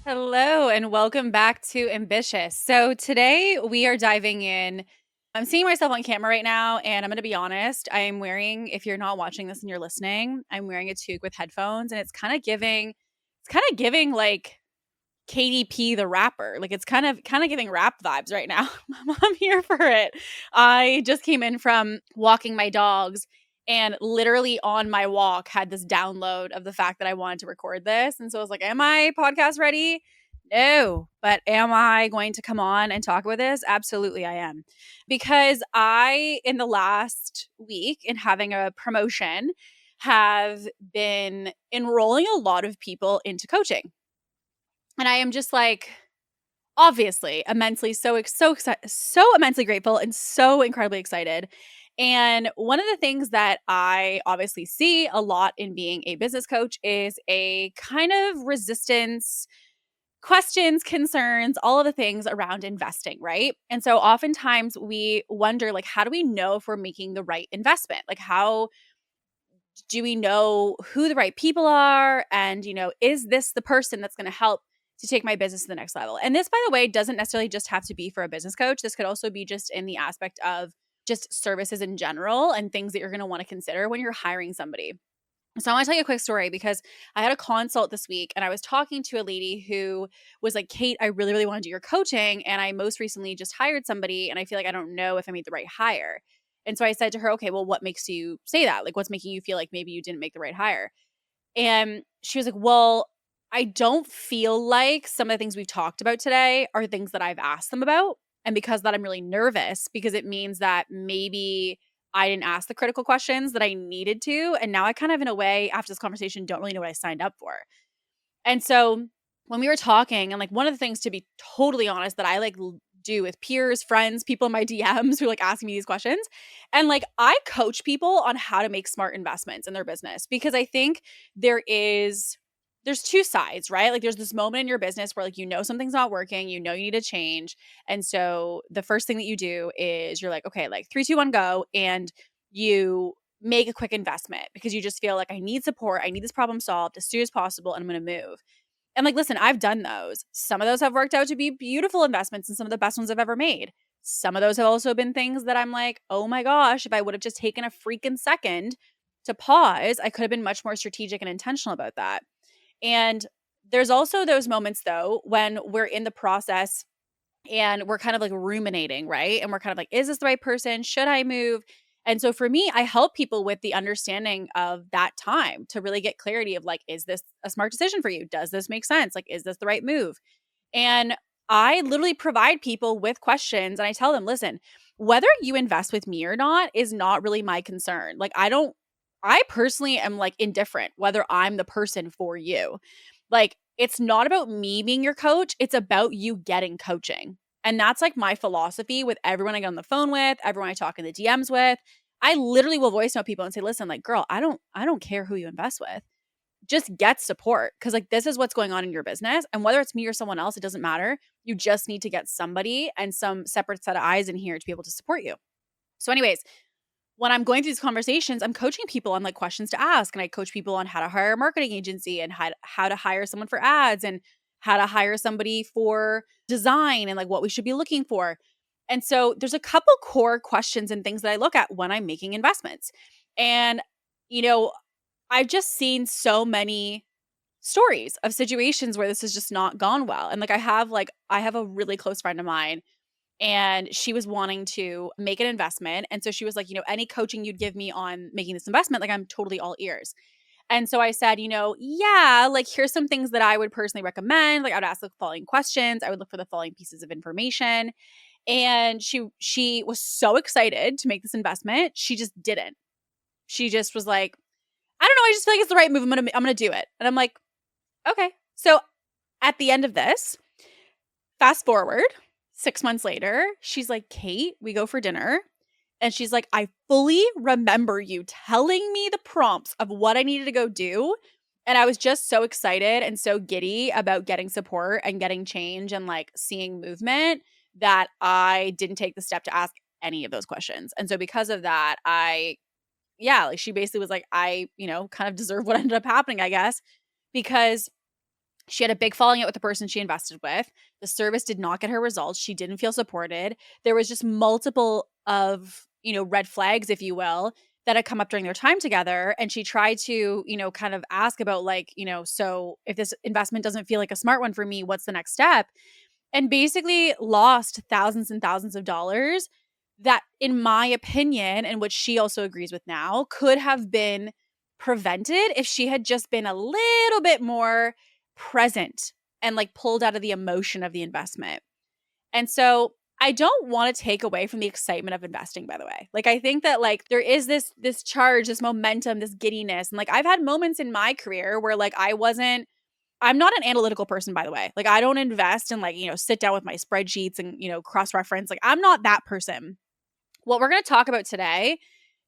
Hello, and welcome back to Ambitious. So, today we are diving in. I'm seeing myself on camera right now, and I'm going to be honest. I am wearing, if you're not watching this and you're listening, I'm wearing a toque with headphones, and it's kind of giving like KDP the rapper. Like, it's kind of giving rap vibes right now. I'm here for it. I just came in from walking my dogs, and literally on my walk had this download of the fact that I wanted to record this. And so I was like, am I podcast ready? No. But am I going to come on and talk about this? Absolutely, I am. Because I, in the last week, in having a promotion, have been enrolling a lot of people into coaching. And I am just like, obviously, immensely so immensely grateful and so incredibly excited. And one of the things that I obviously see a lot in being a business coach is a kind of resistance, questions, concerns, all of the things around investing, right? And so oftentimes we wonder, like, how do we know if we're making the right investment? Like, how do we know who the right people are? And, is this the person that's going to help to take my business to the next level? And this, by the way, doesn't necessarily just have to be for a business coach. This could also be just in the aspect of just services in general and things that you're going to want to consider when you're hiring somebody. So I want to tell you a quick story because I had a consult this week and I was talking to a lady who was like, Kate, I really, really want to do your coaching. And I most recently just hired somebody and I feel like I don't know if I made the right hire. And so I said to her, okay, well, what makes you say that? Like, what's making you feel like maybe you didn't make the right hire? And she was like, well, I don't feel like some of the things we've talked about today are things that I've asked them about. And because of that, I'm really nervous because it means that maybe I didn't ask the critical questions that I needed to. And now I kind of, in a way, after this conversation, don't really know what I signed up for. And so when we were talking, and like one of the things, to be totally honest, that I like do with peers, friends, people in my DMs who like asking me these questions, and like I coach people on how to make smart investments in their business because I think there's two sides, right? Like there's this moment in your business where like something's not working, you need a change. And so the first thing that you do is you're like, okay, like 3, 2, 1, go. And you make a quick investment because you just feel like I need support. I need this problem solved as soon as possible. And I'm going to move. And like, listen, I've done those. Some of those have worked out to be beautiful investments and some of the best ones I've ever made. Some of those have also been things that I'm like, oh my gosh, if I would have just taken a freaking second to pause, I could have been much more strategic and intentional about that. And there's also those moments though, when we're in the process and we're kind of like ruminating, right? And we're kind of like, is this the right person? Should I move? And so for me, I help people with the understanding of that time to really get clarity of like, is this a smart decision for you? Does this make sense? Like, is this the right move? And I literally provide people with questions and I tell them, listen, whether you invest with me or not is not really my concern. Like, I personally am like indifferent whether I'm the person for you. Like, it's not about me being your coach. It's about you getting coaching. And that's like my philosophy with everyone I get on the phone with, everyone I talk in the DMs with. I literally will voice note people and say, listen, like, girl, I don't care who you invest with. Just get support. Cause like this is what's going on in your business. And whether it's me or someone else, it doesn't matter. You just need to get somebody and some separate set of eyes in here to be able to support you. So, anyways, when I'm going through these conversations, I'm coaching people on like questions to ask. And I coach people on how to hire a marketing agency and how to hire someone for ads and how to hire somebody for design and like what we should be looking for. And so there's a couple core questions and things that I look at when I'm making investments. And, you know, I've just seen so many stories of situations where this has just not gone well. And like I have a really close friend of mine and she was wanting to make an investment. And so she was like, any coaching you'd give me on making this investment, like I'm totally all ears. And so I said, yeah, like here's some things that I would personally recommend. Like I would ask the following questions. I would look for the following pieces of information. And she was so excited to make this investment. She just didn't. She just was like, I don't know. I just feel like it's the right move. I'm gonna do it. And I'm like, okay. So at the end of this, fast forward 6 months later, she's like, Kate, we go for dinner. And she's like, I fully remember you telling me the prompts of what I needed to go do. And I was just so excited and so giddy about getting support and getting change and like seeing movement that I didn't take the step to ask any of those questions. And so because of that, like she basically was like, I, kind of deserve what ended up happening, I guess, because She had a big falling out with the person she invested with. The service did not get her results. She didn't feel supported. There was just multiple of, red flags, if you will, that had come up during their time together. And she tried to, kind of ask about like, so if this investment doesn't feel like a smart one for me, what's the next step? And basically lost thousands and thousands of dollars that, in my opinion, and which she also agrees with now, could have been prevented if she had just been a little bit more present and like pulled out of the emotion of the investment. And so I don't want to take away from the excitement of investing, by the way. Like, I think that like there is this charge, this momentum, this giddiness. And like I've had moments in my career where like I'm not an analytical person, by the way. Like, I don't invest and like, sit down with my spreadsheets and, cross-reference. Like, I'm not that person. What we're going to talk about today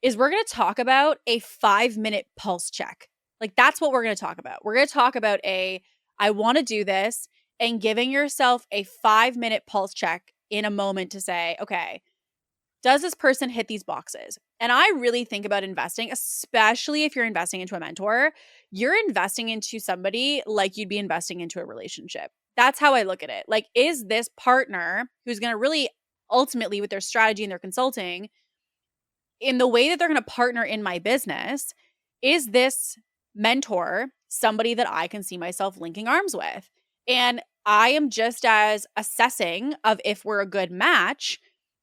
is we're going to talk about a 5-minute pulse check. Like, that's what we're going to talk about. We're going to talk about I want to do this, and giving yourself a 5-minute pulse check in a moment to say, okay, does this person hit these boxes? And I really think about investing, especially if you're investing into a mentor, you're investing into somebody like you'd be investing into a relationship. That's how I look at it. Like, is this partner who's going to really ultimately with their strategy and their consulting in the way that they're going to partner in my business, is this mentor somebody that I can see myself linking arms with? And I am just as assessing of if we're a good match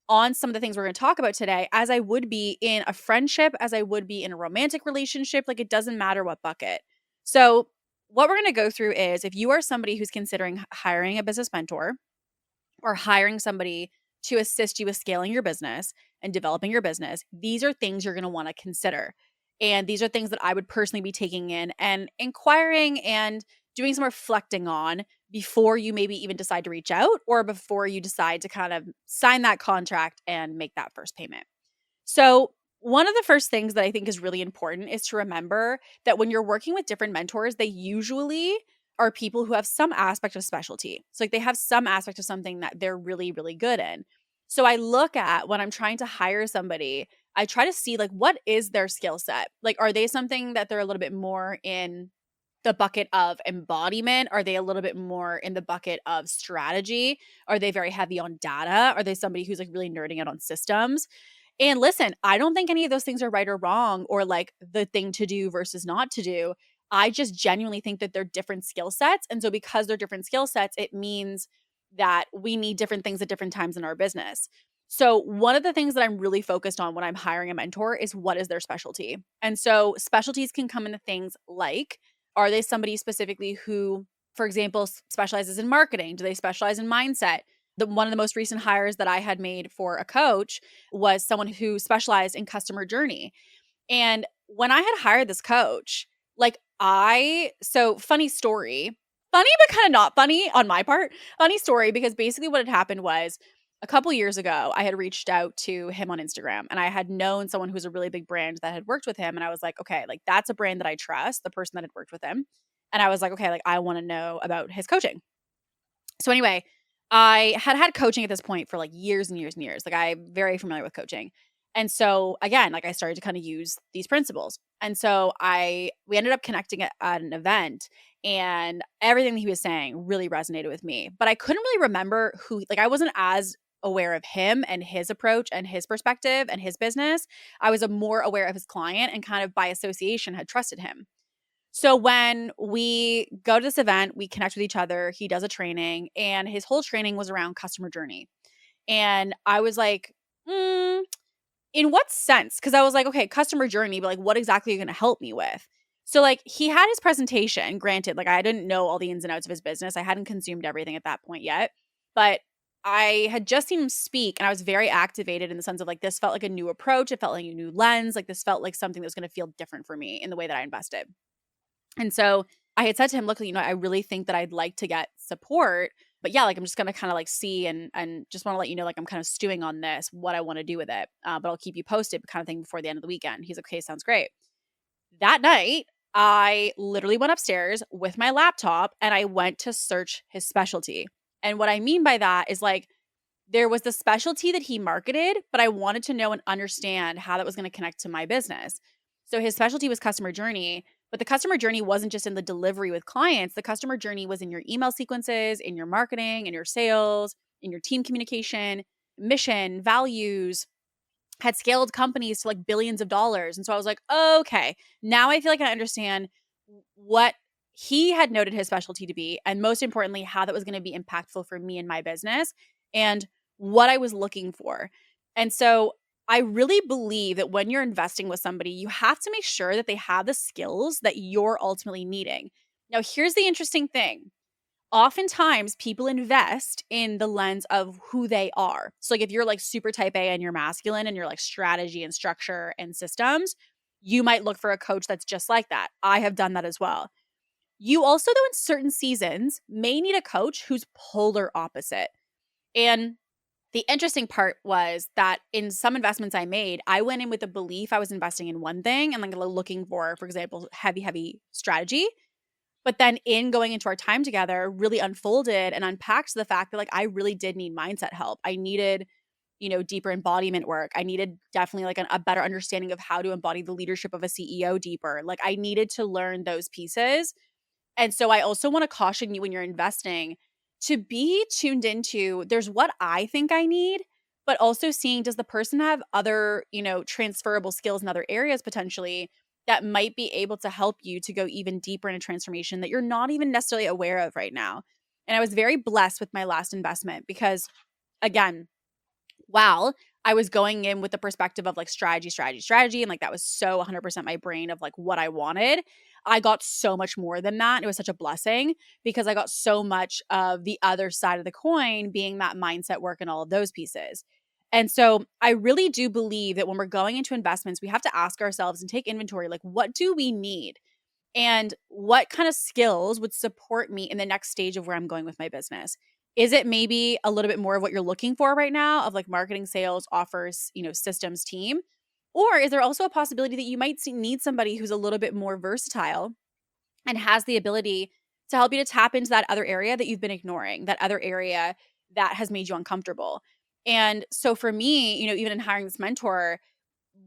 on some of the things we're going to talk about today as I would be in a friendship, as I would be in a romantic relationship. Like, it doesn't matter what bucket. So what we're going to go through is if you are somebody who's considering hiring a business mentor or hiring somebody to assist you with scaling your business and developing your business, these are things you're going to want to consider. And these are things that I would personally be taking in and inquiring and doing some reflecting on before you maybe even decide to reach out or before you decide to kind of sign that contract and make that first payment. So one of the first things that I think is really important is to remember that when you're working with different mentors, they usually are people who have some aspect of specialty. So like they have some aspect of something that they're really, really good in. So I look at when I'm trying to hire somebody, I try to see like what is their skill set? Like, are they something that they're a little bit more in the bucket of embodiment? Are they a little bit more in the bucket of strategy? Are they very heavy on data? Are they somebody who's like really nerding out on systems? And listen, I don't think any of those things are right or wrong or like the thing to do versus not to do. I just genuinely think that they're different skill sets. And so because they're different skill sets, it means that we need different things at different times in our business. So one of the things that I'm really focused on when I'm hiring a mentor is what is their specialty. And so specialties can come into things like, are they somebody specifically who, for example, specializes in marketing? Do they specialize in mindset? One of the most recent hires that I had made for a coach was someone who specialized in customer journey. And when I had hired this coach, so funny story, funny, but kind of not funny on my part. Funny story, because basically what had happened was a couple years ago, I had reached out to him on Instagram and I had known someone who was a really big brand that had worked with him. And I was like, okay, like that's a brand that I trust, the person that had worked with him. And I was like, okay, like I want to know about his coaching. So anyway, I had coaching at this point for like years and years and years. Like I'm very familiar with coaching. And so again, like I started to kind of use these principles. And so we ended up connecting at an event and everything that he was saying really resonated with me. But I couldn't really remember I wasn't as aware of him and his approach and his perspective and his business. I was more aware of his client and kind of by association had trusted him. So when we go to this event, we connect with each other. He does a training and his whole training was around customer journey. And I was like, in what sense? Because I was like, okay, customer journey, but like, what exactly are you going to help me with? So like he had his presentation, granted, like I didn't know all the ins and outs of his business. I hadn't consumed everything at that point yet, but I had just seen him speak and I was very activated in the sense of like, this felt like a new approach. It felt like a new lens. Like this felt like something that was going to feel different for me in the way that I invested. And so I had said to him, look, I really think that I'd like to get support, but yeah, like I'm just going to kind of like see and just want to let you know, like I'm kind of stewing on this, what I want to do with it. But I'll keep you posted kind of thing before the end of the weekend. He's like, okay, sounds great. That night, I literally went upstairs with my laptop and I went to search his specialty. And what I mean by that is like, there was the specialty that he marketed, but I wanted to know and understand how that was going to connect to my business. So his specialty was customer journey, But the customer journey wasn't just in the delivery with clients. The customer journey was in your email sequences, in your marketing, in your sales, in your team communication, mission, values, had scaled companies to like billions of dollars. And so I was like, okay, now I feel like I understand what he had noted his specialty to be, and most importantly, how that was going to be impactful for me and my business and what I was looking for. And so I really believe that when you're investing with somebody, you have to make sure that they have the skills that you're ultimately needing. Now, here's the interesting thing. Oftentimes people invest in the lens of who they are. So like if you're like super type A and you're masculine and you're like strategy and structure and systems, you might look for a coach that's just like that. I have done that as well. You also, though, in certain seasons may need a coach who's polar opposite. And the interesting part was that in some investments I made, I went in with the belief I was investing in one thing and like looking for example, heavy strategy. But then in going into our time together, really unfolded and unpacked the fact that like I really did need mindset help. I needed, deeper embodiment work. I needed definitely like a better understanding of how to embody the leadership of a CEO deeper. Like I needed to learn those pieces. And so I also want to caution you when you're investing to be tuned into there's what I think I need, but also seeing does the person have other, transferable skills in other areas potentially that might be able to help you to go even deeper in a transformation that you're not even necessarily aware of right now. And I was very blessed with my last investment because again, while I was going in with the perspective of like strategy, and like that was so 100% my brain of like what I wanted. I got so much more than that. It was such a blessing because I got so much of the other side of the coin being that mindset work and all of those pieces. And so I really do believe that when we're going into investments, we have to ask ourselves and take inventory like, what do we need? And what kind of skills would support me in the next stage of where I'm going with my business? Is it maybe a little bit more of what you're looking for right now of like marketing, sales, offers, systems, team? Or is there also a possibility that you might need somebody who's a little bit more versatile and has the ability to help you to tap into that other area that you've been ignoring, that other area that has made you uncomfortable? And so for me, even in hiring this mentor,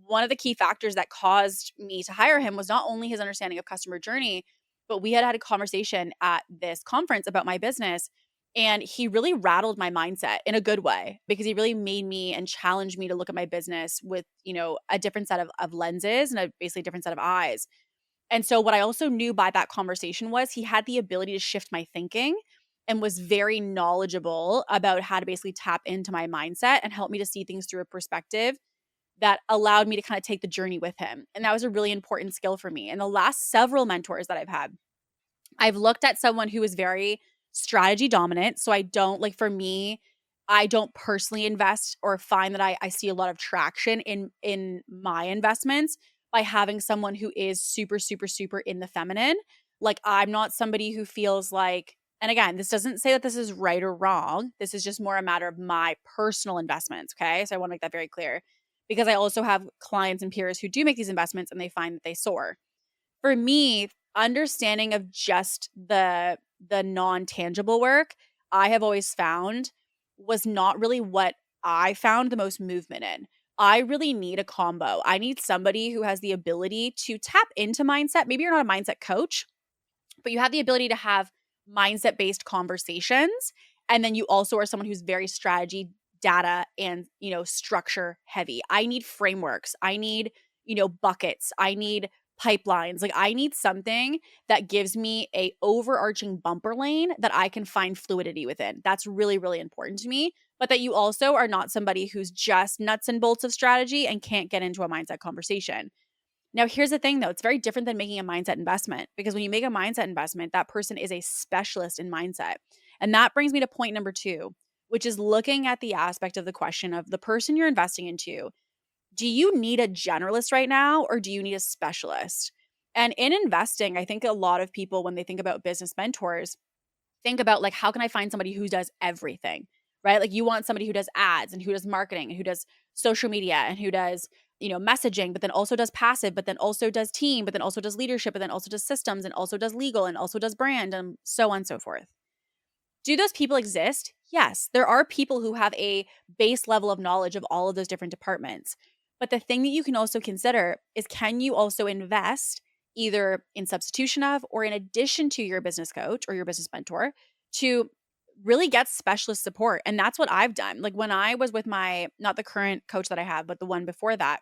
one of the key factors that caused me to hire him was not only his understanding of customer journey, but we had had a conversation at this conference about my business. And he really rattled my mindset in a good way because he really made me and challenged me to look at my business with, a different set of lenses and basically a different set of eyes. And so what I also knew by that conversation was he had the ability to shift my thinking and was very knowledgeable about how to basically tap into my mindset and help me to see things through a perspective that allowed me to kind of take the journey with him. And that was a really important skill for me. And the last several mentors that I've had, I've looked at someone who is very strategy dominant. So I don't like for me, I don't personally invest or find that I see a lot of traction in my investments by having someone who is super, super, super in the feminine. Like I'm not somebody who feels like, and again, this doesn't say that this is right or wrong. This is just more a matter of my personal investments. Okay. So I want to make that very clear because I also have clients and peers who do make these investments and they find that they soar. For me, understanding of just the non-tangible work, I have always found was not really what I found the most movement in. I really need a combo. I need somebody who has the ability to tap into mindset. Maybe you're not a mindset coach, but you have the ability to have mindset-based conversations. And then you also are someone who's very strategy, data, and, structure heavy. I need frameworks. I need, buckets. I need pipelines. Like I need something that gives me a overarching bumper lane that I can find fluidity within. That's really, really important to me. But that you also are not somebody who's just nuts and bolts of strategy and can't get into a mindset conversation. Now, here's the thing though, it's very different than making a mindset investment because when you make a mindset investment, that person is a specialist in mindset. And that brings me to point number 2, which is looking at the aspect of the question of the person you're investing into. Do you need a generalist right now or do you need a specialist? And in investing, I think a lot of people, when they think about business mentors, think about like, how can I find somebody who does everything, right? Like you want somebody who does ads and who does marketing and who does social media and who does, messaging, but then also does passive, but then also does team, but then also does leadership, but then also does systems and also does legal and also does brand and so on and so forth. Do those people exist? Yes, there are people who have a base level of knowledge of all of those different departments. But the thing that you can also consider is can you also invest either in substitution of or in addition to your business coach or your business mentor to really get specialist support. And that's what I've done. Like when I was with not the current coach that I have, but the one before that,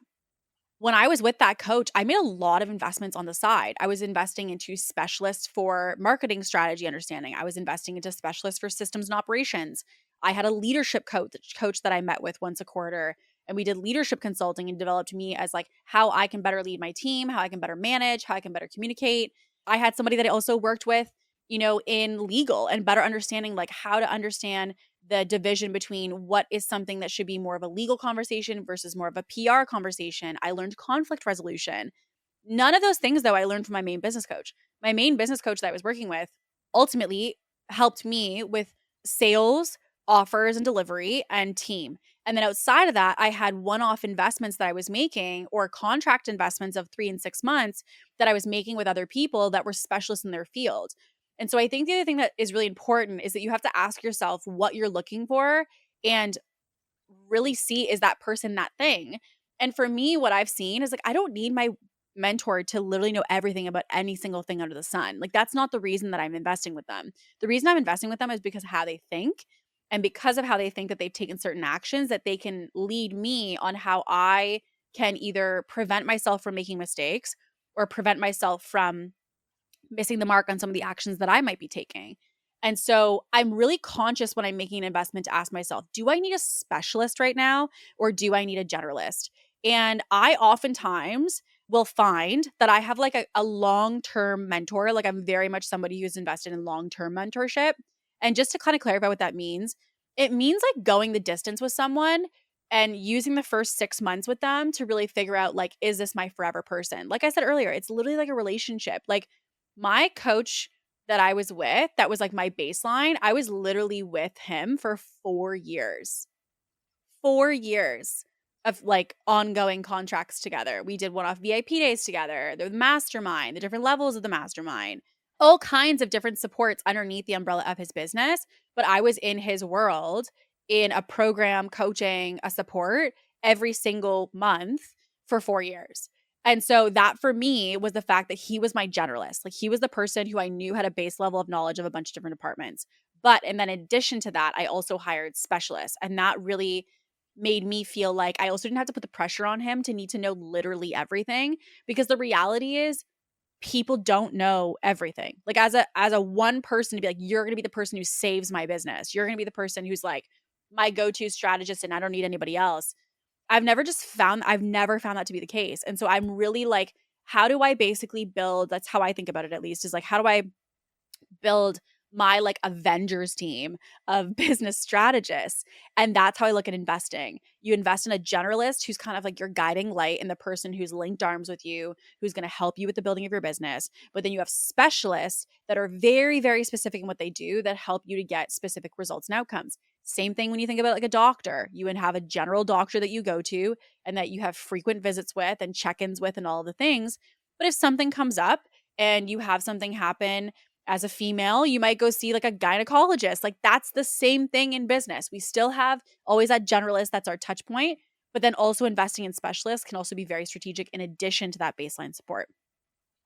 when I was with that coach, I made a lot of investments on the side. I was investing into specialists for marketing strategy understanding. I was investing into specialists for systems and operations. I had a leadership coach that I met with once a quarter, and we did leadership consulting and developed me as like how I can better lead my team, how I can better manage, how I can better communicate. I had somebody that I also worked with, in legal and better understanding like how to understand the division between what is something that should be more of a legal conversation versus more of a PR conversation. I learned conflict resolution. None of those things, though, I learned from my main business coach. My main business coach that I was working with ultimately helped me with sales, offers and delivery, and team. And then outside of that, I had one-off investments that I was making or contract investments of 3 and 6 months that I was making with other people that were specialists in their field. And so I think the other thing that is really important is that you have to ask yourself what you're looking for and really see, is that person that thing? And for me, what I've seen is like, I don't need my mentor to literally know everything about any single thing under the sun. Like, that's not the reason that I'm investing with them. The reason I'm investing with them is because of how they think. And because of how they think that they've taken certain actions, that they can lead me on how I can either prevent myself from making mistakes or prevent myself from missing the mark on some of the actions that I might be taking. And so I'm really conscious when I'm making an investment to ask myself, do I need a specialist right now or do I need a generalist? And I oftentimes will find that I have like a long-term mentor. Like I'm very much somebody who's invested in long-term mentorship. And just to kind of clarify what that means, it means like going the distance with someone and using the first 6 months with them to really figure out like, is this my forever person? Like I said earlier, it's literally like a relationship. Like my coach that I was with, that was like my baseline, I was literally with him for 4 years. 4 years of like ongoing contracts together. We did one-off VIP days together, the mastermind, the different levels of the mastermind, all kinds of different supports underneath the umbrella of his business. But I was in his world in a program, coaching, a support every single month for 4 years. And so that for me was the fact that he was my generalist. Like he was the person who I knew had a base level of knowledge of a bunch of different departments. And then in addition to that, I also hired specialists. And that really made me feel like I also didn't have to put the pressure on him to need to know literally everything, because the reality is people don't know everything. Like as a one person to be like, you're going to be the person who saves my business. You're going to be the person who's like my go-to strategist and I don't need anybody else. I've never found that to be the case. And so I'm really like, how do I basically build, that's how I think about it at least, is like, how do I build my like Avengers team of business strategists? And that's how I look at investing. You invest in a generalist who's kind of like your guiding light and the person who's linked arms with you, who's going to help you with the building of your business. But then you have specialists that are very, very specific in what they do that help you to get specific results and outcomes. Same thing when you think about like a doctor. You would have a general doctor that you go to and that you have frequent visits with and check-ins with and all the things. But if something comes up and you have something happen as a female, you might go see like a gynecologist. Like that's the same thing in business. We still have always that generalist, that's our touch point, but then also investing in specialists can also be very strategic in addition to that baseline support.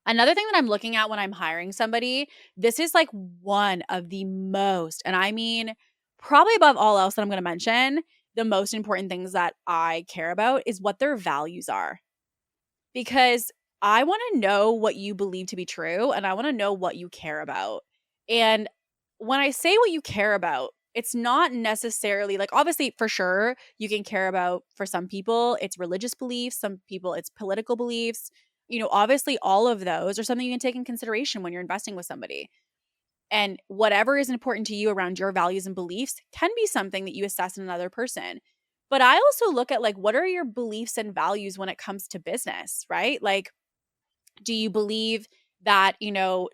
Another thing that I'm looking at when I'm hiring somebody, this is like one of the most, and I mean, probably above all else that I'm going to mention, the most important things that I care about is what their values are. Because I want to know what you believe to be true and I want to know what you care about. And when I say what you care about, it's not necessarily like, obviously, for sure, you can care about, for some people, it's religious beliefs, some people, it's political beliefs. Obviously, all of those are something you can take in consideration when you're investing with somebody. And whatever is important to you around your values and beliefs can be something that you assess in another person. But I also look at like, what are your beliefs and values when it comes to business, right? Like, do you believe that,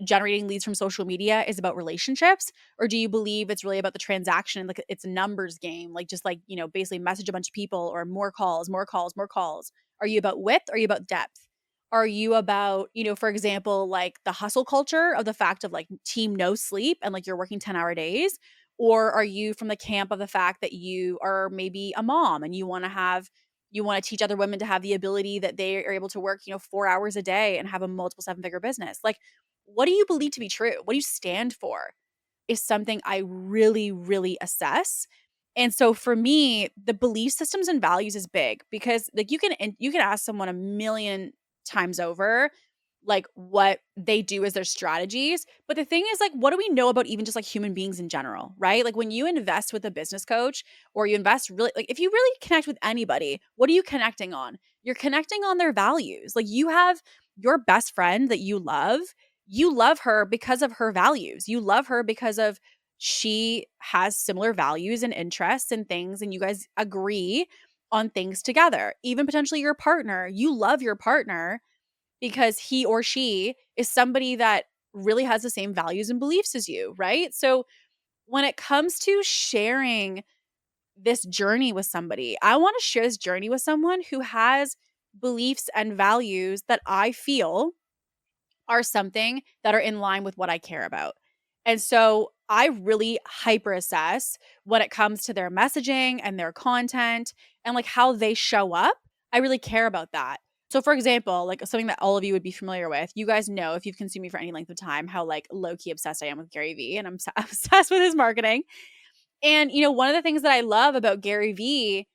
generating leads from social media is about relationships? Or do you believe it's really about the transaction? Like it's a numbers game, like just like, basically message a bunch of people or more calls, more calls, more calls. Are you about width? Or are you about depth? Are you about, for example, like the hustle culture of the fact of like team no sleep and like you're working 10-hour days? Or are you from the camp of the fact that you are maybe a mom and you want to have You want to teach other women to have the ability that they are able to work, 4 hours a day and have a multiple seven-figure business. Like, what do you believe to be true? What do you stand for? Is something I really, really assess. And so for me, the belief systems and values is big because like you can ask someone a million times over like what they do as their strategies. But the thing is like what do we know about even just like human beings in general, right? Like when you invest with a business coach or you invest really like if you really connect with anybody, what are you connecting on? You're connecting on their values. Like you have your best friend that you love her because of her values. You love her because of she has similar values and interests and things, and you guys agree on things together. Even potentially your partner, you love your partner because he or she is somebody that really has the same values and beliefs as you, right? So when it comes to sharing this journey with somebody, I want to share this journey with someone who has beliefs and values that I feel are something that are in line with what I care about. And so I really hyper assess when it comes to their messaging and their content and like how they show up. I really care about that. So for example, like something that all of you would be familiar with, you guys know if you've consumed me for any length of time, how like low key obsessed I am with Gary Vee and I'm obsessed with his marketing. And one of the things that I love about Gary Vee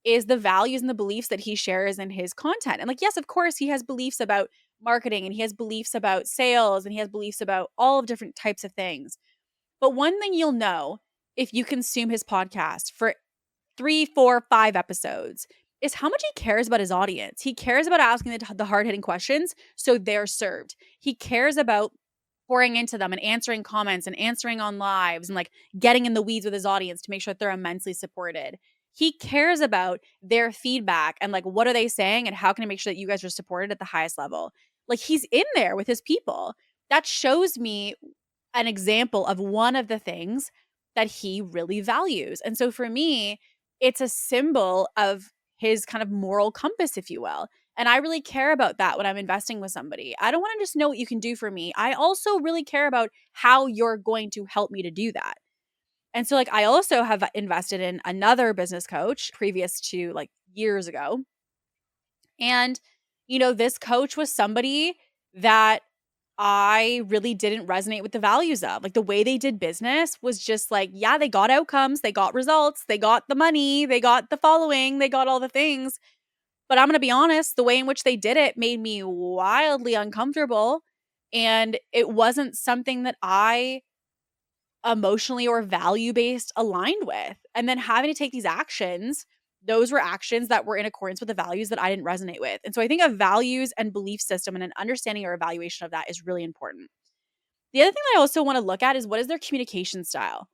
is the values and the beliefs that he shares in his content. And like, yes, of course, he has beliefs about marketing and he has beliefs about sales and he has beliefs about all of different types of things. But one thing you'll know if you consume his podcast for 3, 4, 5 episodes is how much he cares about his audience. He cares about asking the hard-hitting questions so they're served. He cares about pouring into them and answering comments and answering on lives and like getting in the weeds with his audience to make sure that they're immensely supported. He cares about their feedback and like what are they saying and how can I make sure that you guys are supported at the highest level. Like he's in there with his people. That shows me an example of one of the things that he really values. And so for me, it's a symbol of his kind of moral compass, if you will. And I really care about that when I'm investing with somebody. I don't want to just know what you can do for me. I also really care about how you're going to help me to do that. And so, like, I also have invested in another business coach previous to like years ago. And, this coach was somebody that I really didn't resonate with the values of. Like the way they did business was just like, yeah, they got outcomes, they got results, they got the money, they got the following, they got all the things. But I'm going to be honest, the way in which they did it made me wildly uncomfortable. And it wasn't something that I emotionally or value based aligned with. And then having to take these actions, those were actions that were in accordance with the values that I didn't resonate with. And so I think a values and belief system and an understanding or evaluation of that is really important. The other thing I also want to look at is what is their communication style?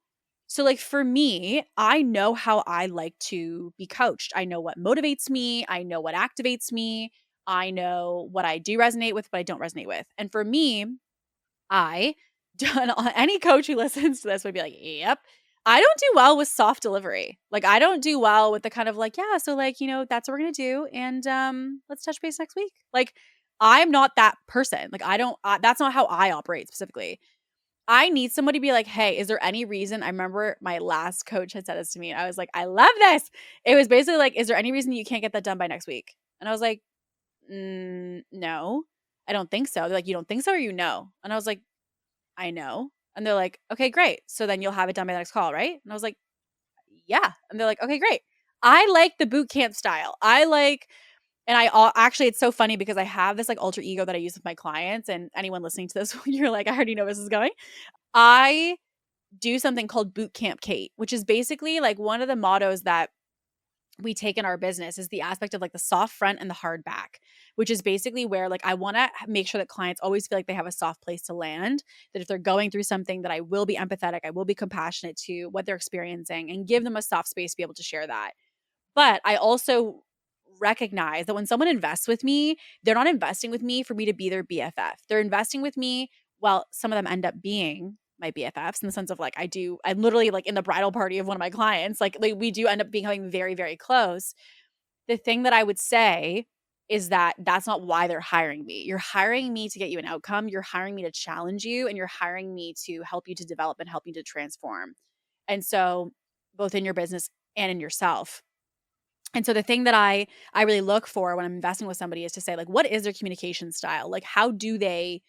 So, like for me, I know how I like to be coached. I know what motivates me. I know what activates me. I know what I do resonate with, what I don't resonate with. And for me, I done any coach who listens to this would be like, yep. I don't do well with soft delivery. Like I don't do well with the kind of like, yeah, so like, that's what we're going to do and let's touch base next week. Like I'm not that person. Like I don't that's not how I operate specifically. I need somebody to be like, "Hey, is there any reason?" I remember my last coach had said this to me and I was like, "I love this." It was basically like, "Is there any reason you can't get that done by next week?" And I was like, no, I don't think so." They're like, "You don't think so or you know?" And I was like, I know. And they're like, "Okay, great. So then you'll have it done by the next call, right?" And I was like, "Yeah." And they're like, "Okay, great." I like the boot camp style. And actually, it's so funny because I have this like alter ego that I use with my clients. And anyone listening to this, you're like, I already know where this is going. I do something called Boot Camp Kate, which is basically like one of the mottos that we take in our business is the aspect of like the soft front and the hard back, which is basically where like I want to make sure that clients always feel like they have a soft place to land, that if they're going through something that I will be empathetic, I will be compassionate to what they're experiencing and give them a soft space to be able to share that. But I also recognize that when someone invests with me, they're not investing with me for me to be their BFF. They're investing with me. Well, some of them end up being my BFFs in the sense of like I'm literally like in the bridal party of one of my clients. Like we do end up becoming very, very close. The thing that I would say is that that's not why they're hiring me. You're hiring me to get you an outcome. You're hiring me to challenge you and you're hiring me to help you to develop and help you to transform. And so both in your business and in yourself. And so the thing that I really look for when I'm investing with somebody is to say, like, what is their communication style? Like, how do they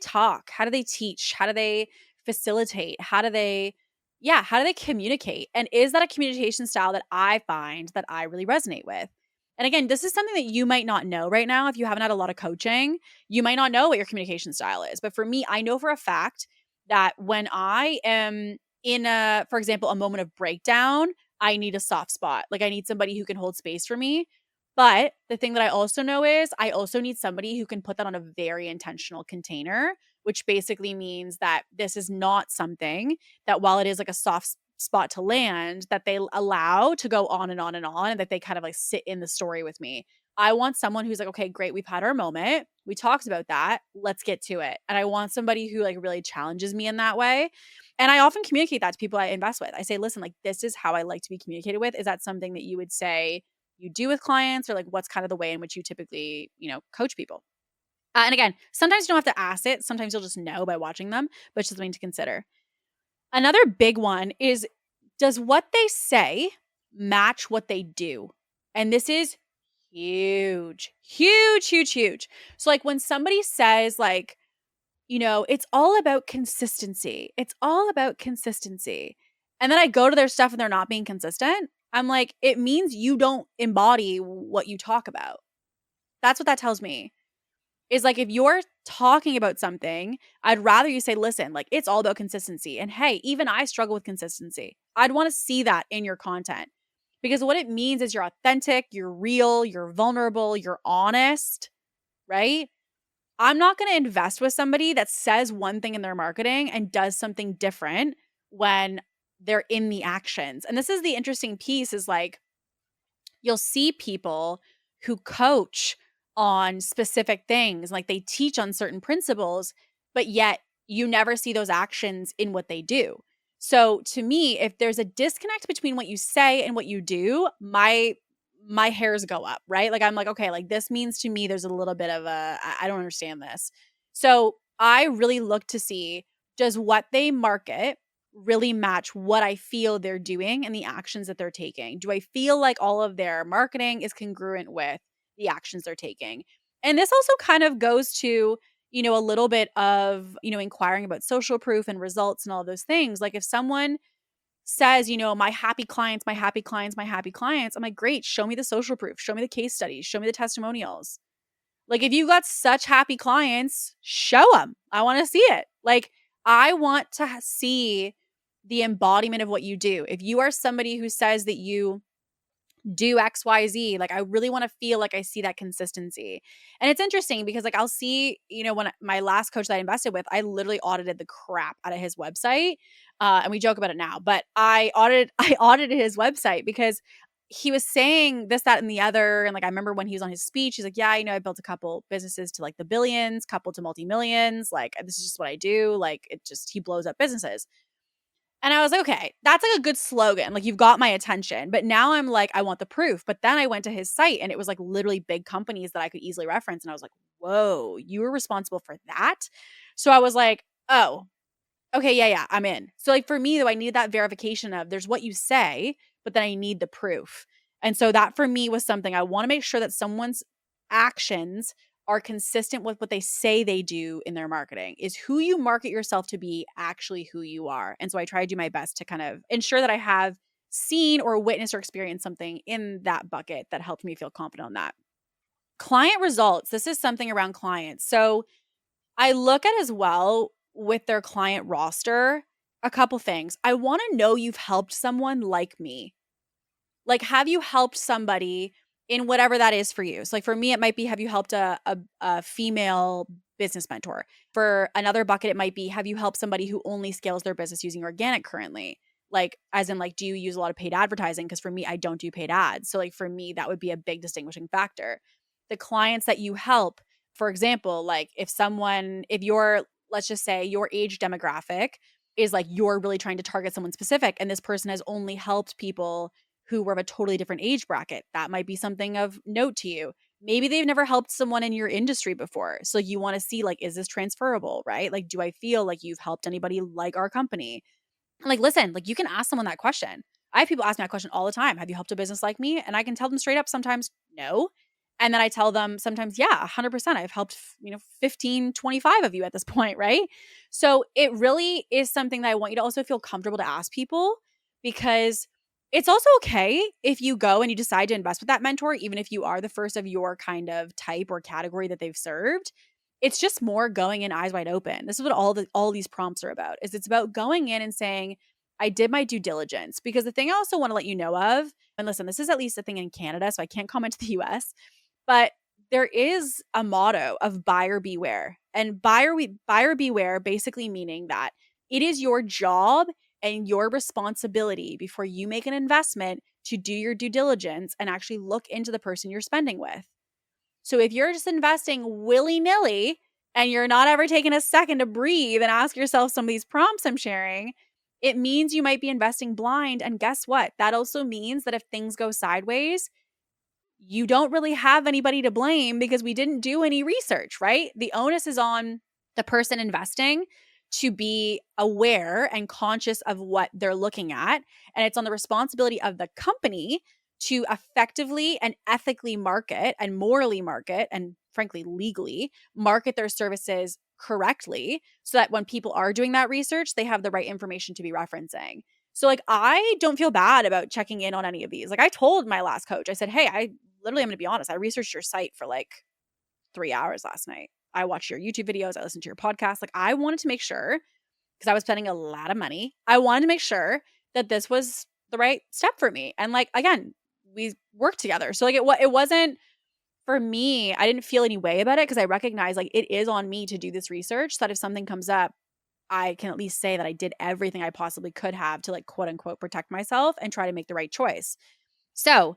talk? How do they teach? How do they facilitate? How do they communicate? And is that a communication style that I find that I really resonate with? And again, this is something that you might not know right now if you haven't had a lot of coaching. You might not know what your communication style is. But for me, I know for a fact that when I am in for example, a moment of breakdown, I need a soft spot. Like I need somebody who can hold space for me. But the thing that I also know is I also need somebody who can put that on a very intentional container, which basically means that this is not something that while it is like a spot to land, that they allow to go on and on and on, and that they kind of like sit in the story with me. I want someone who's like, okay, great, we've had our moment. We talked about that. Let's get to it. And I want somebody who like really challenges me in that way. And I often communicate that to people I invest with. I say, listen, like, this is how I like to be communicated with. Is that something that you would say you do with clients, or like what's kind of the way in which you typically, coach people? And again, sometimes you don't have to ask it. Sometimes you'll just know by watching them, but it's just something to consider. Another big one is, does what they say match what they do? And this is huge, huge, huge, huge. So like when somebody says like, it's all about consistency. It's all about consistency. And then I go to their stuff and they're not being consistent. I'm like, it means you don't embody what you talk about. That's what that tells me. Is like if you're talking about something, I'd rather you say, listen, like it's all about consistency. And hey, even I struggle with consistency. I'd want to see that in your content because what it means is you're authentic, you're real, you're vulnerable, you're honest, right? I'm not going to invest with somebody that says one thing in their marketing and does something different when they're in the actions. And this is the interesting piece is like, you'll see people who coach on specific things, like they teach on certain principles, but yet you never see those actions in what they do. So to me, if there's a disconnect between what you say and what you do, my hairs go up, right? Like I'm like, okay, like this means to me there's a little bit of I don't understand this. So I really look to see, does what they market really match what I feel they're doing and the actions that they're taking? Do I feel like all of their marketing is congruent with the actions they're taking? And this also kind of goes to, a little bit of, inquiring about social proof and results and all those things. Like if someone says, my happy clients, my happy clients, my happy clients, I'm like, great, show me the social proof, show me the case studies, show me the testimonials. Like if you got such happy clients, show them. I want to see it. Like I want to see the embodiment of what you do. If you are somebody who says that you do XYZ, like I really want to feel like I see that consistency. And it's interesting because like I'll see, when my last coach that I invested with, I literally audited the crap out of his website. And we joke about it now, but I audited his website because he was saying this, that, and the other. And like, I remember when he was on his speech, he's like, yeah, I built a couple businesses to like the billions, couple to multi-millions. Like, this is just what I do. Like, he blows up businesses. And I was like, okay, that's like a good slogan. Like, you've got my attention. But now I'm like, I want the proof. But then I went to his site and it was like literally big companies that I could easily reference. And I was like, whoa, you were responsible for that? So I was like, oh, okay, yeah, I'm in. So like for me though, I needed that verification of there's what you say, but then I need the proof. And so that for me was something I want to make sure that someone's actions are consistent with what they say they do in their marketing. Is who you market yourself to be actually who you are? And so I try to do my best to kind of ensure that I have seen or witnessed or experienced something in that bucket that helped me feel confident on that. Client results. This is something around clients. So I look at as well with their client roster, a couple things. I want to know you've helped someone like me. Like, have you helped somebody in whatever that is for you? So, like for me, it might be, have you helped a female business mentor? For another bucket, it might be, have you helped somebody who only scales their business using organic currently? Like, as in, like, do you use a lot of paid advertising? Because for me, I don't do paid ads. So, like, for me, that would be a big distinguishing factor. The clients that you help, for example, like if you're, let's just say your age demographic is like you're really trying to target someone specific and this person has only helped people who were of a totally different age bracket, that might be something of note to you. Maybe they've never helped someone in your industry before. So you want to see, like, is this transferable, right? Like, do I feel like you've helped anybody like our company? Like, listen, like you can ask someone that question. I have people ask me that question all the time. Have you helped a business like me? And I can tell them straight up sometimes no. And then I tell them sometimes, yeah, 100%. I've helped, 15, 25 of you at this point, right? So it really is something that I want you to also feel comfortable to ask people, because it's also okay if you go and you decide to invest with that mentor, even if you are the first of your kind of type or category that they've served. It's just more going in eyes wide open. This is what all these prompts are about. Is it's about going in and saying, I did my due diligence. Because the thing I also want to let you know of, and listen, this is at least a thing in Canada, so I can't comment to the US, but there is a motto of buyer beware. And buyer beware basically meaning that it is your job and your responsibility before you make an investment to do your due diligence and actually look into the person you're spending with. So if you're just investing willy-nilly and you're not ever taking a second to breathe and ask yourself some of these prompts I'm sharing, it means you might be investing blind. And guess what? That also means that if things go sideways, you don't really have anybody to blame because we didn't do any research, right? The onus is on the person investing to be aware and conscious of what they're looking at. And it's on the responsibility of the company to effectively and ethically market and morally market and frankly, legally market their services correctly so that when people are doing that research, they have the right information to be referencing. So like, I don't feel bad about checking in on any of these. Like I told my last coach, I said, hey, I'm going to be honest. I researched your site for like 3 hours last night. I watched your YouTube videos. I listened to your podcast. Like I wanted to make sure, because I was spending a lot of money, I wanted to make sure that this was the right step for me. And like, again, we worked together. So like it wasn't for me, I didn't feel any way about it because I recognize like it is on me to do this research so that if something comes up, I can at least say that I did everything I possibly could have to like quote unquote protect myself and try to make the right choice. So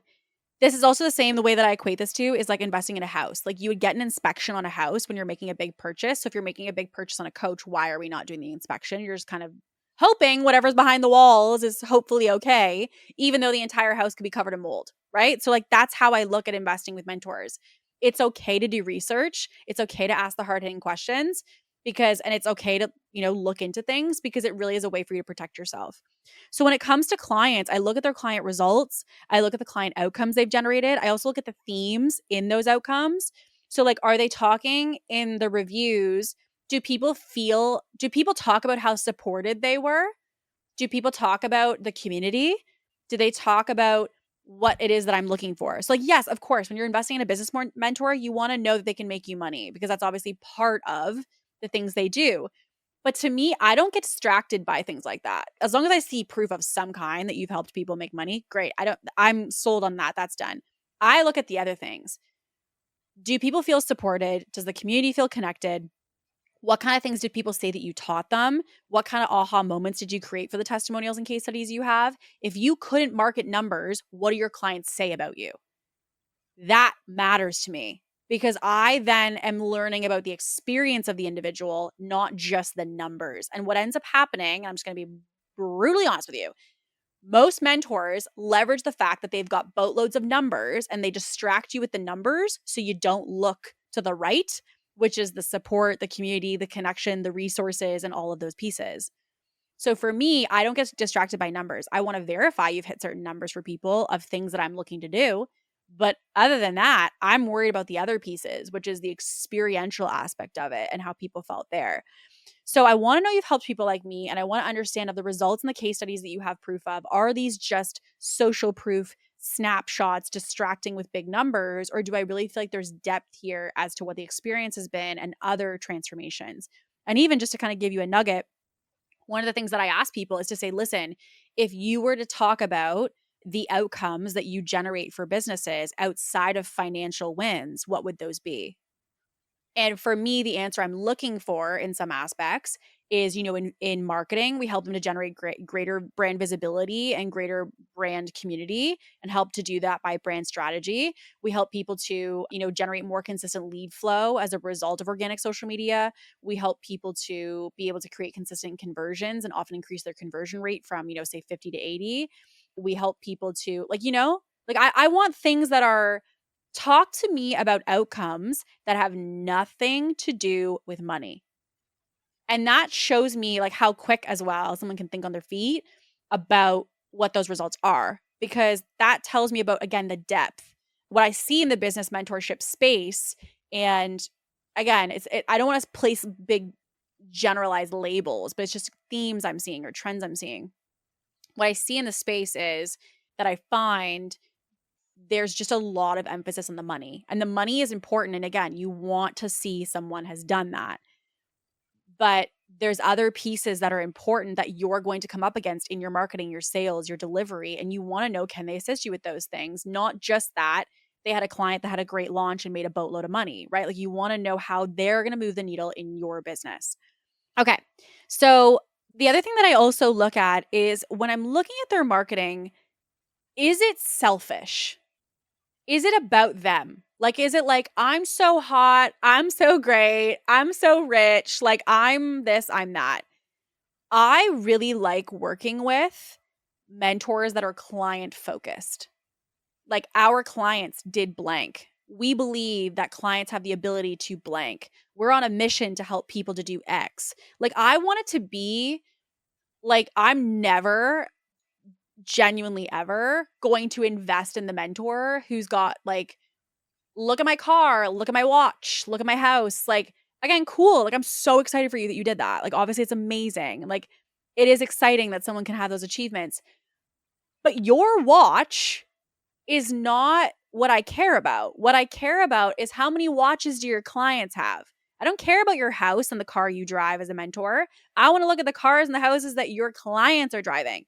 this is also the way that I equate this to is like investing in a house. Like you would get an inspection on a house when you're making a big purchase. So if you're making a big purchase on a coach, why are we not doing the inspection? You're just kind of hoping whatever's behind the walls is hopefully okay, even though the entire house could be covered in mold, right? So like that's how I look at investing with mentors. It's okay to do research. It's okay to ask the hard-hitting questions and it's okay to, look into things because it really is a way for you to protect yourself. So when it comes to clients, I look at their client results. I look at the client outcomes they've generated. I also look at the themes in those outcomes. So like, are they talking in the reviews? Do people talk about how supported they were? Do people talk about the community? Do they talk about what it is that I'm looking for? So like, yes, of course, when you're investing in a business mentor, you want to know that they can make you money because that's obviously part of the things they do. But to me, I don't get distracted by things like that. As long as I see proof of some kind that you've helped people make money, great. I'm sold on that. That's done. I look at the other things. Do people feel supported? Does the community feel connected? What kind of things did people say that you taught them? What kind of aha moments did you create for the testimonials and case studies you have? If you couldn't market numbers, what do your clients say about you? That matters to me because I then am learning about the experience of the individual, not just the numbers. And what ends up happening, and I'm just going to be brutally honest with you, most mentors leverage the fact that they've got boatloads of numbers and they distract you with the numbers so you don't look to the right, which is the support, the community, the connection, the resources, and all of those pieces. So for me, I don't get distracted by numbers. I want to verify you've hit certain numbers for people of things that I'm looking to do. But other than that, I'm worried about the other pieces, which is the experiential aspect of it and how people felt there. So I want to know you've helped people like me, and I want to understand of the results and the case studies that you have proof of. Are these just social proof snapshots distracting with big numbers, or do I really feel like there's depth here as to what the experience has been and other transformations? And even just to kind of give you a nugget, one of the things that I ask people is to say, listen, if you were to talk about the outcomes that you generate for businesses outside of financial wins, what would those be? And for me, the answer I'm looking for in some aspects is, in marketing, we help them to generate greater brand visibility and greater brand community and help to do that by brand strategy. We help people to, generate more consistent lead flow as a result of organic social media. We help people to be able to create consistent conversions and often increase their conversion rate from, say 50 to 80. We help people to I want things that are talk to me about outcomes that have nothing to do with money. And that shows me like how quick as well someone can think on their feet about what those results are, because that tells me about, again, the depth, what I see in the business mentorship space. And again, I don't want to place big generalized labels, but it's just themes I'm seeing or trends I'm seeing. What I see in the space is that I find there's just a lot of emphasis on the money, and the money is important. And again, you want to see someone has done that. But there's other pieces that are important that you're going to come up against in your marketing, your sales, your delivery. And you want to know, can they assist you with those things? Not just that they had a client that had a great launch and made a boatload of money, right? Like, you want to know how they're going to move the needle in your business. Okay. So the other thing that I also look at is, when I'm looking at their marketing, is it selfish? Is it about them? Like, is it like, I'm so hot, I'm so great, I'm so rich, like, I'm this, I'm that? I really like working with mentors that are client focused. Like, our clients did blank. We believe that clients have the ability to blank. We're on a mission to help people to do X. Like, I want it to be like, I'm never genuinely ever going to invest in the mentor who's got like, look at my car, look at my watch, look at my house. Like, again, cool. Like, I'm so excited for you that you did that. Like, obviously it's amazing. Like, it is exciting that someone can have those achievements. But your watch is not what I care about. What I care about is, how many watches do your clients have? I don't care about your house and the car you drive as a mentor. I want to look at the cars and the houses that your clients are driving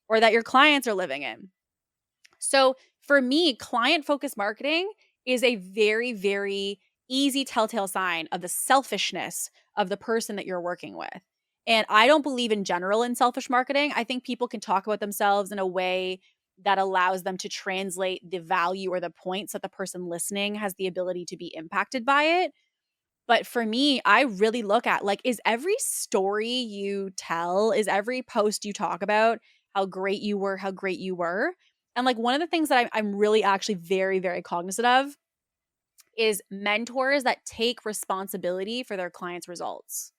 or that your clients are living in. So for me, client-focused marketing is a very, very easy telltale sign of the selfishness of the person that you're working with. And I don't believe in general in selfish marketing. I think people can talk about themselves in a way that allows them to translate the value or the points that the person listening has the ability to be impacted by it. But for me, I really look at, like, is every story you tell, is every post you talk about how great you were, how great you were? And like, one of the things that I'm really actually very, very cognizant of is mentors that take responsibility for their clients' results.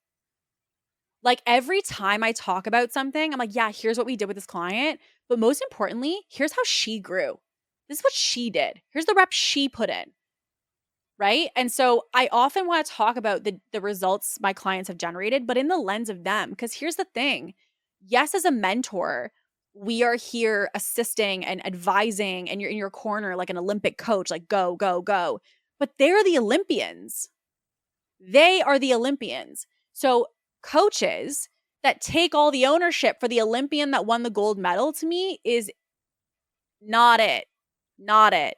Like, every time I talk about something, I'm like, yeah, here's what we did with this client. But most importantly, here's how she grew. This is what she did. Here's the reps she put in. Right? And so I often want to talk about the results my clients have generated, but in the lens of them. Because here's the thing. Yes, as a mentor, we are here assisting and advising, and you're in your corner like an Olympic coach, like, go, go, go. But they're the Olympians. They are the Olympians. So coaches that take all the ownership for the Olympian that won the gold medal, to me, is not it. Not it.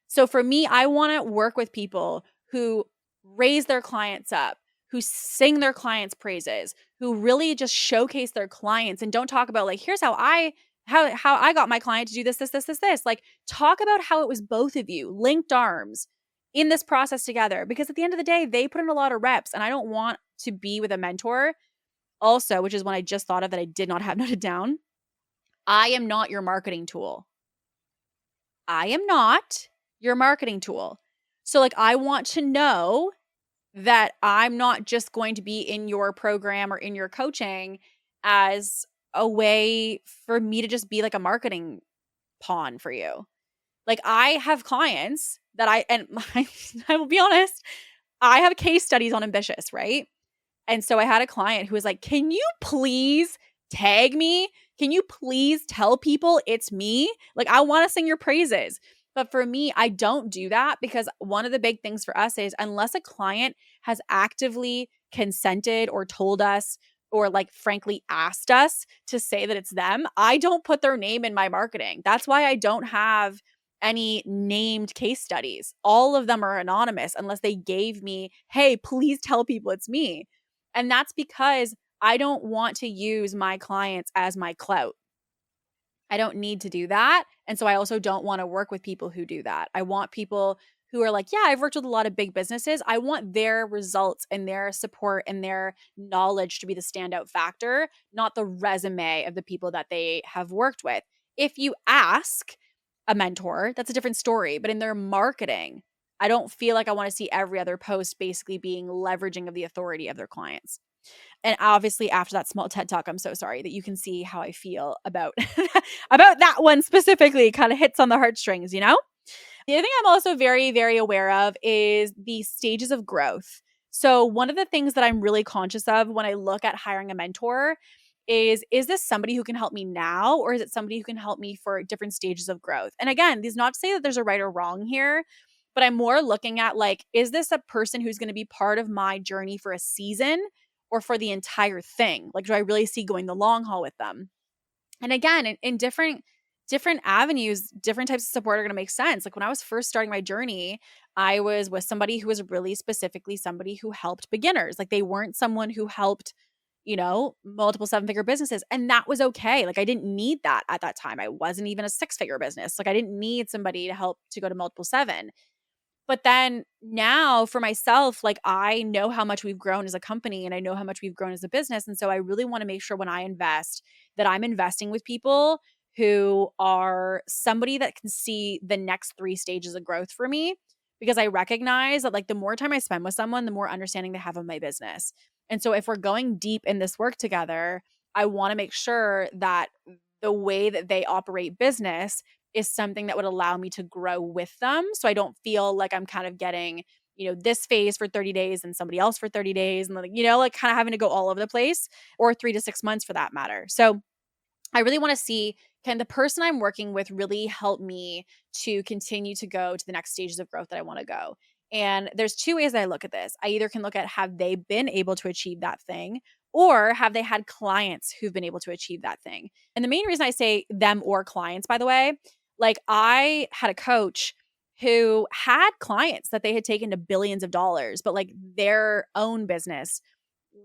So for me, I want to work with people who raise their clients up, who sing their clients' praises, who really just showcase their clients and don't talk about, like, here's how I got my client to do this, this, this, this, this. Like, talk about how it was both of you linked arms in this process together, because at the end of the day, they put in a lot of reps, and I don't want to be with a mentor also, which is when I just thought of that I did not have noted down. I am not your marketing tool. I am not your marketing tool. So, like, I want to know that I'm not just going to be in your program or in your coaching as a way for me to just be like a marketing pawn for you. Like, I have clients that I will be honest, I have case studies on Ambitious, right? And so I had a client who was like, can you please tag me? Can you please tell people it's me? Like, I want to sing your praises. But for me, I don't do that, because one of the big things for us is, unless a client has actively consented or told us or, like, frankly asked us to say that it's them, I don't put their name in my marketing. That's why I don't have any named case studies. All of them are anonymous unless they gave me, hey, please tell people it's me. And that's because I don't want to use my clients as my clout. I don't need to do that. And so I also don't want to work with people who do that. I want people who are like, yeah, I've worked with a lot of big businesses. I want their results and their support and their knowledge to be the standout factor, not the resume of the people that they have worked with. If you ask a mentor, that's a different story. But in their marketing, I don't feel like I want to see every other post basically being leveraging of the authority of their clients. And obviously after that small TED talk, I'm so sorry that you can see how I feel about about that one specifically. Kind of hits on the heartstrings, you know? The other thing I'm also very, very aware of is the stages of growth. So, one of the things that I'm really conscious of when I look at hiring a mentor is this somebody who can help me now, or is it somebody who can help me for different stages of growth? And again, these not to say that there's a right or wrong here, but I'm more looking at like, is this a person who's going to be part of my journey for a season or for the entire thing? Like, do I really see going the long haul with them? And again, in different avenues, different types of support are going to make sense. Like when I was first starting my journey, I was with somebody who was really specifically somebody who helped beginners. Like they weren't someone who helped, multiple seven-figure businesses, and that was okay. Like I didn't need that at that time. I wasn't even a six-figure business. Like I didn't need somebody to help to go to multiple seven. But then now for myself, like I know how much we've grown as a company and I know how much we've grown as a business. And so I really want to make sure when I invest that I'm investing with people who are somebody that can see the next 3 stages of growth for me, because I recognize that like the more time I spend with someone, the more understanding they have of my business. And so if we're going deep in this work together, I want to make sure that the way that they operate business is something that would allow me to grow with them. So I don't feel like I'm kind of getting, this phase for 30 days and somebody else for 30 days and like kind of having to go all over the place, or 3 to 6 months for that matter. So I really want to see, can the person I'm working with really help me to continue to go to the next stages of growth that I want to go? And there's 2 ways that I look at this. I either can look at, have they been able to achieve that thing, or have they had clients who've been able to achieve that thing? And the main reason I say them or clients, by the way, like I had a coach who had clients that they had taken to billions of dollars, but like their own business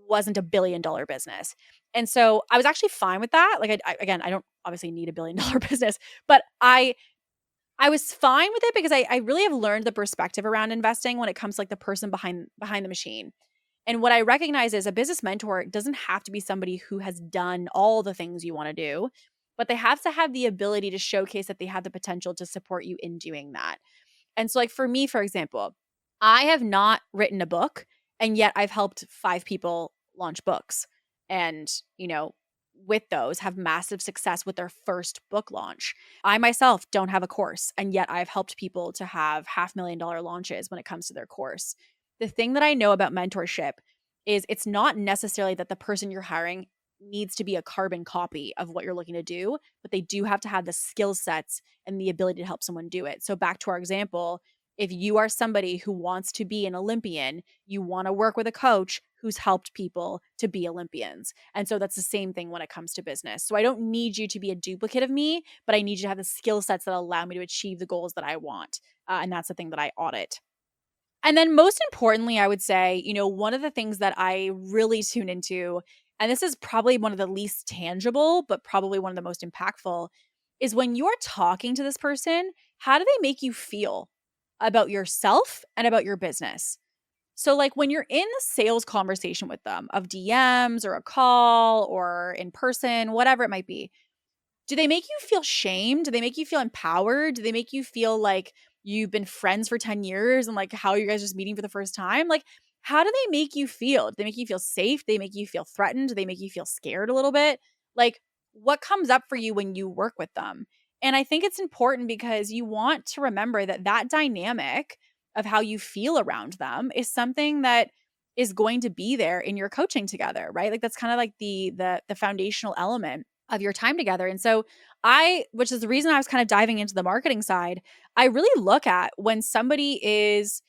wasn't a $1 billion business. And so I was actually fine with that. Like again, I don't obviously need a $1 billion business, but I was fine with it because I really have learned the perspective around investing when it comes to like the person behind the machine. And what I recognize is a business mentor doesn't have to be somebody who has done all the things you want to do, but they have to have the ability to showcase that they have the potential to support you in doing that. And so like for me, for example, I have not written a book, and yet I've helped 5 people launch books. And, with those have massive success with their first book launch. I myself don't have a course, and yet I've helped people to have $500,000 launches when it comes to their course. The thing that I know about mentorship is it's not necessarily that the person you're hiring needs to be a carbon copy of what you're looking to do, but they do have to have the skill sets and the ability to help someone do it. So back to our example, if you are somebody who wants to be an Olympian, you want to work with a coach who's helped people to be Olympians. And so that's the same thing when it comes to business. So I don't need you to be a duplicate of me, but I need you to have the skill sets that allow me to achieve the goals that I want. And that's the thing that I audit. And then most importantly, I would say, one of the things that I really tune into, and this is probably one of the least tangible, but probably one of the most impactful, is when you're talking to this person, how do they make you feel about yourself and about your business? So, like when you're in a sales conversation with them of DMs or a call or in person, whatever it might be, do they make you feel shame? Do they make you feel empowered? Do they make you feel like you've been friends for 10 years and like how you guys are just meeting for the first time? Like, how do they make you feel? Do they make you feel safe? Do they make you feel threatened? Do they make you feel scared a little bit? Like, what comes up for you when you work with them? And I think it's important because you want to remember that that dynamic of how you feel around them is something that is going to be there in your coaching together, right? Like that's kind of like the foundational element of your time together. And so which is the reason I was kind of diving into the marketing side, I really look at when somebody is,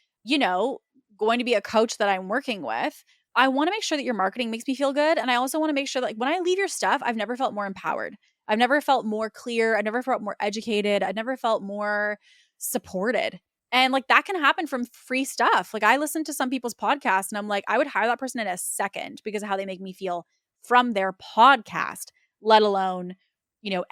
going to be a coach that I'm working with, I want to make sure that your marketing makes me feel good. And I also want to make sure that like when I leave your stuff, I've never felt more empowered. I've never felt more clear. I've never felt more educated. I've never felt more supported. And like that can happen from free stuff. Like I listen to some people's podcasts and I'm like, I would hire that person in a second because of how they make me feel from their podcast, let alone,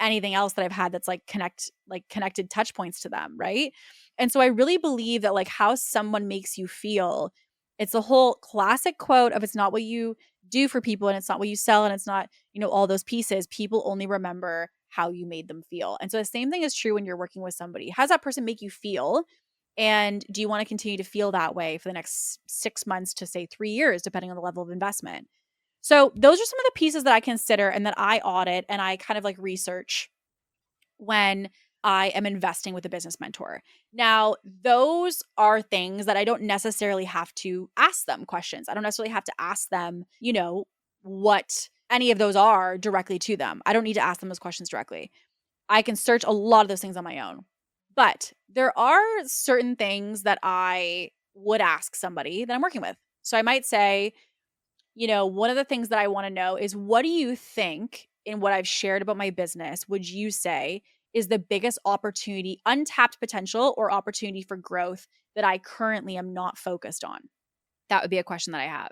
anything else that I've had that's like connected touch points to them. Right. And so I really believe that like how someone makes you feel, it's a whole classic quote of it's not what you do for people and it's not what you sell and it's not, all those pieces. People only remember how you made them feel. And so the same thing is true when you're working with somebody. How does that person make you feel? And do you want to continue to feel that way for the next 6 months to say 3 years, depending on the level of investment? So those are some of the pieces that I consider and that I audit and I kind of like research when I am investing with a business mentor. Now, those are things that I don't necessarily have to ask them questions. I don't necessarily have to ask them, what any of those are directly to them. I don't need to ask them those questions directly. I can search a lot of those things on my own. But there are certain things that I would ask somebody that I'm working with. So I might say, one of the things that I want to know is, what do you think in what I've shared about my business would you say is the biggest opportunity, untapped potential or opportunity for growth that I currently am not focused on? That would be a question that I have.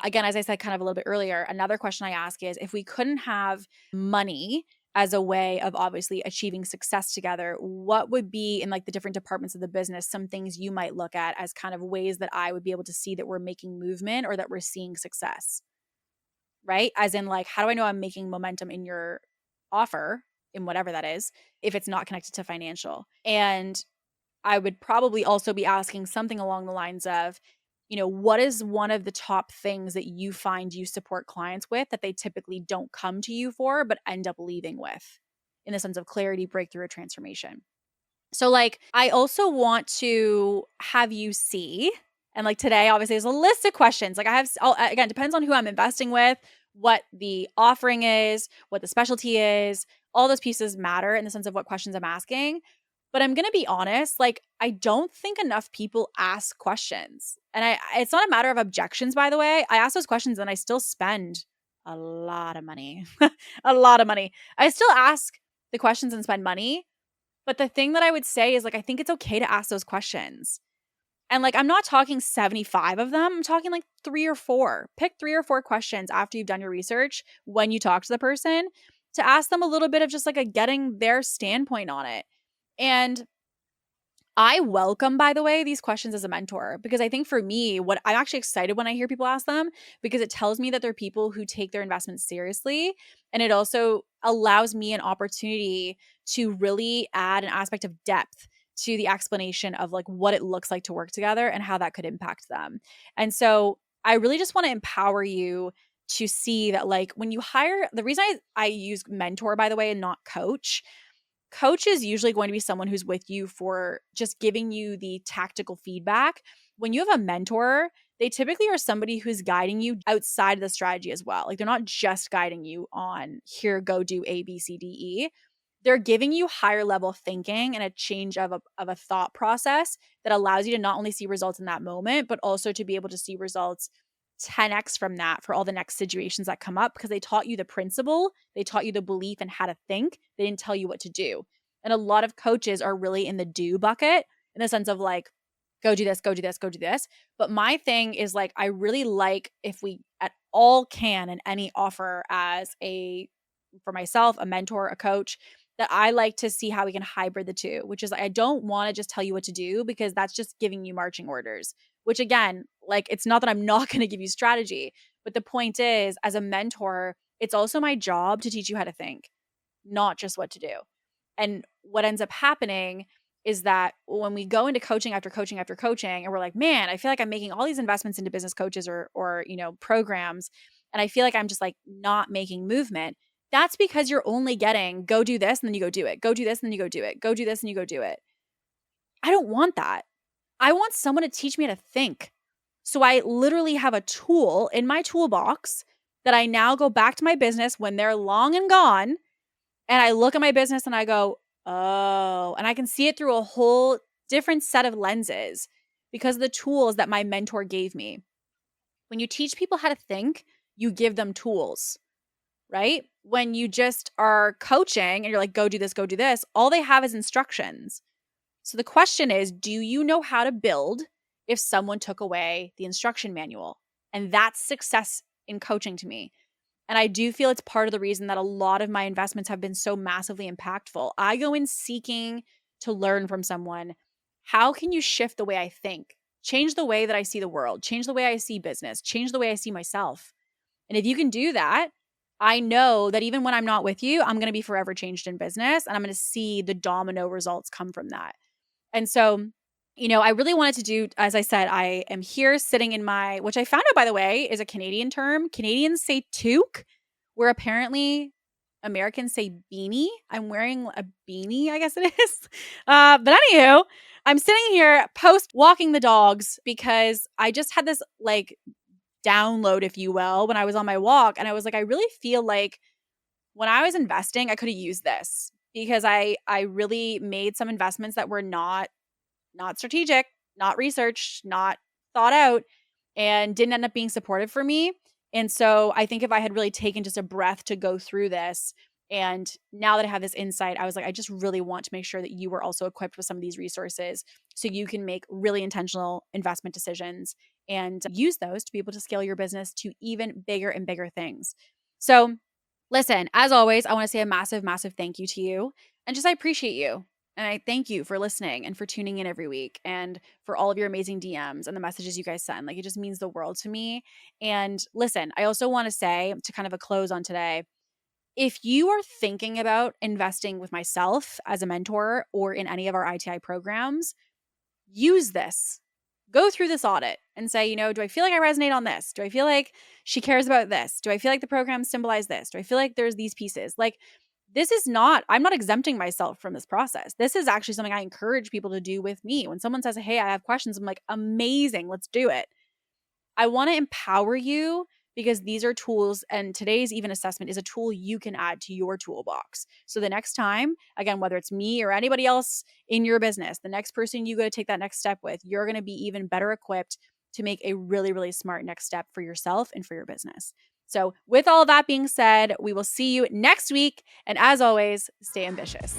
Again, as I said kind of a little bit earlier, another question I ask is, if we couldn't have money as a way of obviously achieving success together, what would be in like the different departments of the business, some things you might look at as kind of ways that I would be able to see that we're making movement or that we're seeing success, right? As in like, how do I know I'm making momentum in your offer, in whatever that is, if it's not connected to financial? And I would probably also be asking something along the lines of, what is one of the top things that you find you support clients with that they typically don't come to you for, but end up leaving with, in the sense of clarity, breakthrough, or transformation? So, like, I also want to have you see, and like today, obviously, there's a list of questions. Like, again, depends on who I'm investing with, what the offering is, what the specialty is. All those pieces matter in the sense of what questions I'm asking. But I'm going to be honest, like, I don't think enough people ask questions. And it's not a matter of objections, by the way. I ask those questions and I still spend a lot of money. A lot of money. I still ask the questions and spend money. But the thing that I would say is, like, I think it's okay to ask those questions. And like, I'm not talking 75 of them. I'm talking like 3 or 4. Pick 3 or 4 questions after you've done your research when you talk to the person, to ask them a little bit of just like a getting their standpoint on it. And I welcome, by the way, these questions as a mentor, because I think for me, what I'm actually excited when I hear people ask them, because it tells me that they're people who take their investments seriously. And it also allows me an opportunity to really add an aspect of depth to the explanation of like what it looks like to work together and how that could impact them. And so I really just want to empower you to see that, like, when you hire, the reason I use mentor, by the way, and not coach is usually going to be someone who's with you for just giving you the tactical feedback. When you have a mentor, they typically are somebody who's guiding you outside of the strategy as well. Like, they're not just guiding you on, here, go do A, B, C, D, E. They're giving you higher level thinking and a change of a thought process that allows you to not only see results in that moment, but also to be able to see results 10x from that for all the next situations that come up, because they taught you the principle, they taught you the belief and how to think. They didn't tell you what to do. And a lot of coaches are really in the do bucket, in the sense of like, go do this, go do this, go do this. But my thing is, like, I really like, if we at all can, in any offer as for myself, a mentor, a coach, that I like to see how we can hybrid the two, which is, I don't want to just tell you what to do, because that's just giving you marching orders, which, again, like, it's not that I'm not going to give you strategy, but the point is, as a mentor, it's also my job to teach you how to think, not just what to do. And what ends up happening is that when we go into coaching after coaching after coaching, and we're like, man, I feel like I'm making all these investments into business coaches or programs, and I feel like I'm just like not making movement. That's because you're only getting, go do this and then you go do it. Go do this and then you go do it. Go do this and you go do it. I don't want that. I want someone to teach me how to think. So I literally have a tool in my toolbox that I now go back to my business when they're long and gone, and I look at my business and I go, oh, and I can see it through a whole different set of lenses because of the tools that my mentor gave me. When you teach people how to think, you give them tools, right? When you just are coaching and you're like, go do this, all they have is instructions. So the question is, do you know how to build if someone took away the instruction manual? And that's success in coaching to me. And I do feel it's part of the reason that a lot of my investments have been so massively impactful. I go in seeking to learn from someone. How can you shift the way I think? Change the way that I see the world, change the way I see business, change the way I see myself. And if you can do that, I know that even when I'm not with you, I'm going to be forever changed in business, and I'm going to see the domino results come from that. And so, I really wanted to do, as I said, I am here sitting in my, which I found out, by the way, is a Canadian term. Canadians say toque, where apparently Americans say beanie. I'm wearing a beanie, I guess it is. But anywho, I'm sitting here post walking the dogs because I just had this like download, if you will, when I was on my walk. And I was like, I really feel like when I was investing, I could have used this because I really made some investments that were not strategic, not researched, not thought out, and didn't end up being supportive for me. And so I think if I had really taken just a breath to go through this, and now that I have this insight, I was like, I just really want to make sure that you were also equipped with some of these resources so you can make really intentional investment decisions and use those to be able to scale your business to even bigger and bigger things. So, listen, as always, I want to say a massive, massive thank you to you. And just I appreciate you. And I thank you for listening and for tuning in every week and for all of your amazing DMs and the messages you guys send. Like, it just means the world to me. And listen, I also want to say, to kind of a close on today, if you are thinking about investing with myself as a mentor or in any of our ITI programs, use this. Go through this audit and say, do I feel like I resonate on this? Do I feel like she cares about this? Do I feel like the program symbolize this? Do I feel like there's these pieces? Like, I'm not exempting myself from this process. This is actually something I encourage people to do with me. When someone says, hey, I have questions, I'm like, amazing, let's do it. I want to empower you because these are tools, and today's even assessment is a tool you can add to your toolbox. So the next time, again, whether it's me or anybody else in your business, the next person you go to take that next step with, you're going to be even better equipped to make a really, really smart next step for yourself and for your business. So with all that being said, we will see you next week. And as always, stay ambitious.